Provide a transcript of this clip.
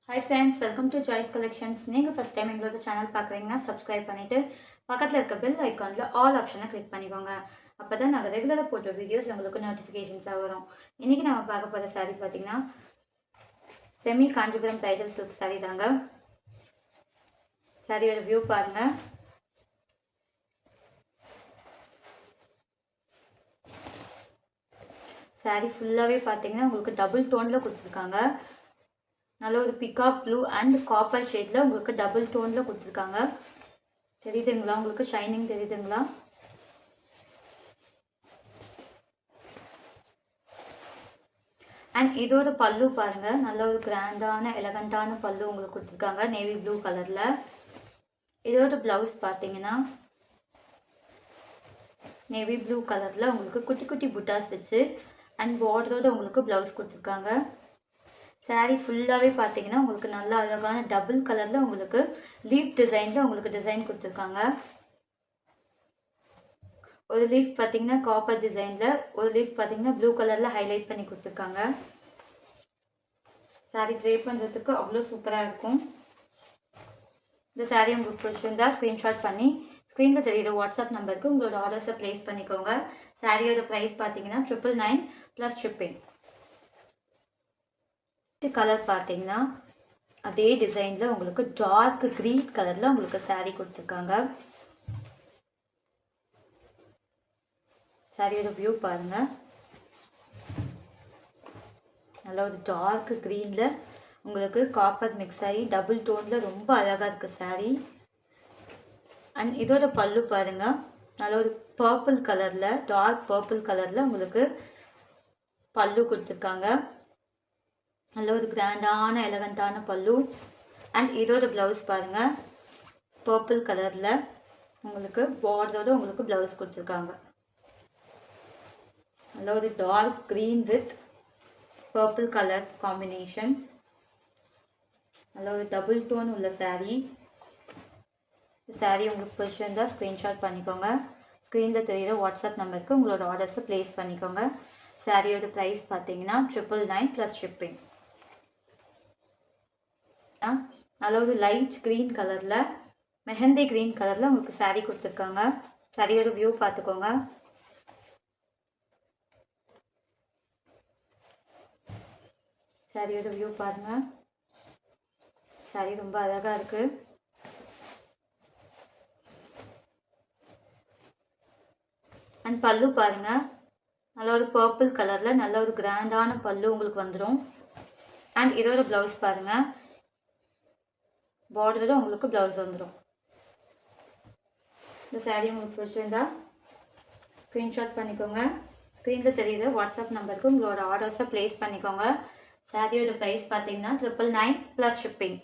Hi friends, welcome to Joyce Collections. நீங்கள் first time எங்களோட channel பார்க்குறீங்கன்னா சப்ஸ்கிரைப் பண்ணிவிட்டு பக்கத்தில் இருக்க பெல் ஐக்கானில் ஆல் ஆப்ஷனை கிளிக் பண்ணிக்கோங்க. அப்போ தான் நாங்கள் ரெகுலராக போட்ட வீடியோஸ் உங்களுக்கு நோட்டிஃபிகேஷன்ஸாக வரும். இன்றைக்கி நம்ம பார்க்க போகிற சாரீ பார்த்திங்கன்னா செமி காஞ்சிபுரம் டைடல் சில்க் சாரீ தாங்க. சாரியோட வியூ பாருங்கள். சாரீ ஃபுல்லாகவே பார்த்தீங்கன்னா உங்களுக்கு டபுள் டோனில் கொடுத்துருக்காங்க. நல்ல ஒரு பிகாக் ப்ளூ அண்ட் காப்பர் ஷேடில் உங்களுக்கு டபுள் டோனில் கொடுத்துருக்காங்க. தெரியுதுங்களா? உங்களுக்கு ஷைனிங் தெரியுதுங்களா? அண்ட் இதோட பல்லு பாருங்கள். நல்ல ஒரு கிராண்டான எலகண்டான பல்லு உங்களுக்கு கொடுத்துருக்காங்க நேவி ப்ளூ கலரில். இதோட ப்ளவுஸ் பார்த்தீங்கன்னா நேவி ப்ளூ கலரில் உங்களுக்கு குட்டி குட்டி புட்டாஸ் வச்சு அண்ட் பார்டரோட உங்களுக்கு ப்ளவுஸ் கொடுத்துருக்காங்க. சாரீ ஃபுல்லாகவே பார்த்தீங்கன்னா உங்களுக்கு நல்ல அழகான டபுள் கலரில் உங்களுக்கு லீஃப் டிசைனில் உங்களுக்கு டிசைன் கொடுத்துருக்காங்க. ஒரு லீஃப் பார்த்தீங்கன்னா காப்பர் டிசைனில், ஒரு லீஃப் பார்த்தீங்கன்னா ப்ளூ கலரில் ஹைலைட் பண்ணி கொடுத்துருக்காங்க. சாரீ ட்ரே பண்ணுறதுக்கு அவ்வளோ சூப்பராக இருக்கும். இந்த சாரீ உங்களுக்கு பிடிச்சிருந்தா ஸ்க்ரீன்ஷாட் பண்ணி ஸ்க்ரீனில் தெரியுற வாட்ஸ்அப் நம்பருக்கு உங்களோட ஆர்டர்ஸை ப்ளேஸ் பண்ணிக்கோங்க. சாரியோட ப்ரைஸ் பார்த்தீங்கன்னா 999 ப்ளஸ் ஷிப்பிங். கலர் பார்த்தீங்கன்னா அதே டிசைனில் உங்களுக்கு டார்க் க்ரீன் கலரில் உங்களுக்கு சாரீ கொடுத்துருக்காங்க. சாரியோட வியூ பாருங்கள். நல்ல ஒரு டார்க் க்ரீனில் உங்களுக்கு காப்பர் மிக்ஸ் ஆகி டபுள் டோனில் ரொம்ப அழகாக இருக்குது சாரீ. அண்ட் இதோட பல்லு பாருங்கள். நல்ல ஒரு பர்பிள் கலரில், டார்க் பர்பிள் கலரில் உங்களுக்கு பல்லு கொடுத்துருக்காங்க. நல்ல ஒரு கிராண்டான எலகண்டான பல்லு. அண்ட் இதோட ப்ளவுஸ் பாருங்கள். பர்பிள் கலரில் உங்களுக்கு பார்டரோட உங்களுக்கு ப்ளவுஸ் கொடுத்துருக்காங்க. நல்ல ஒரு dark green with purple colour combination. நல்ல ஒரு டபுள் டோன் உள்ள சாரீ. சாரீ உங்களுக்கு பிடிச்சிருந்தால் ஸ்க்ரீன்ஷாட் பண்ணிக்கோங்க. ஸ்க்ரீனில் தெரியுற வாட்ஸ்அப் நம்பருக்கு உங்களோட ஆர்டர்ஸை ப்ளேஸ் பண்ணிக்கோங்க. சாரியோட ப்ரைஸ் பார்த்தீங்கன்னா 999 ப்ளஸ் ஷிப்பிங். நல்ல ஒரு லைட் க்ரீன் கலரில், மெஹந்தி க்ரீன் கலரில் உங்களுக்கு சாரீ கொடுத்துருக்காங்க. சாரியோட வியூ பார்த்துக்கோங்க. சாரியோட வியூ பாருங்கள். சாரீ ரொம்ப அழகாக இருக்குது. அண்ட் பல்லு பாருங்கள். நல்ல ஒரு பர்பிள் கலரில் நல்ல ஒரு கிராண்டான பல்லு உங்களுக்கு வந்துடும். அண்ட் இதோட ப்ளவுஸ் பாருங்கள். பார்டரோட உங்களுக்கு ப்ளவுஸ் வந்துடும். இந்த சாரீ உங்களுக்கு பிடிச்சிருந்தா ஸ்க்ரீன்ஷாட் பண்ணிக்கோங்க. ஸ்க்ரீனில் தெரியுற வாட்ஸ்அப் நம்பருக்கு உங்களோட ஆர்டர்ஸை ப்ளேஸ் பண்ணிக்கோங்க. சாரியோட ப்ரைஸ் பார்த்தீங்கன்னா 999 ப்ளஸ் ஷிப்பிங்.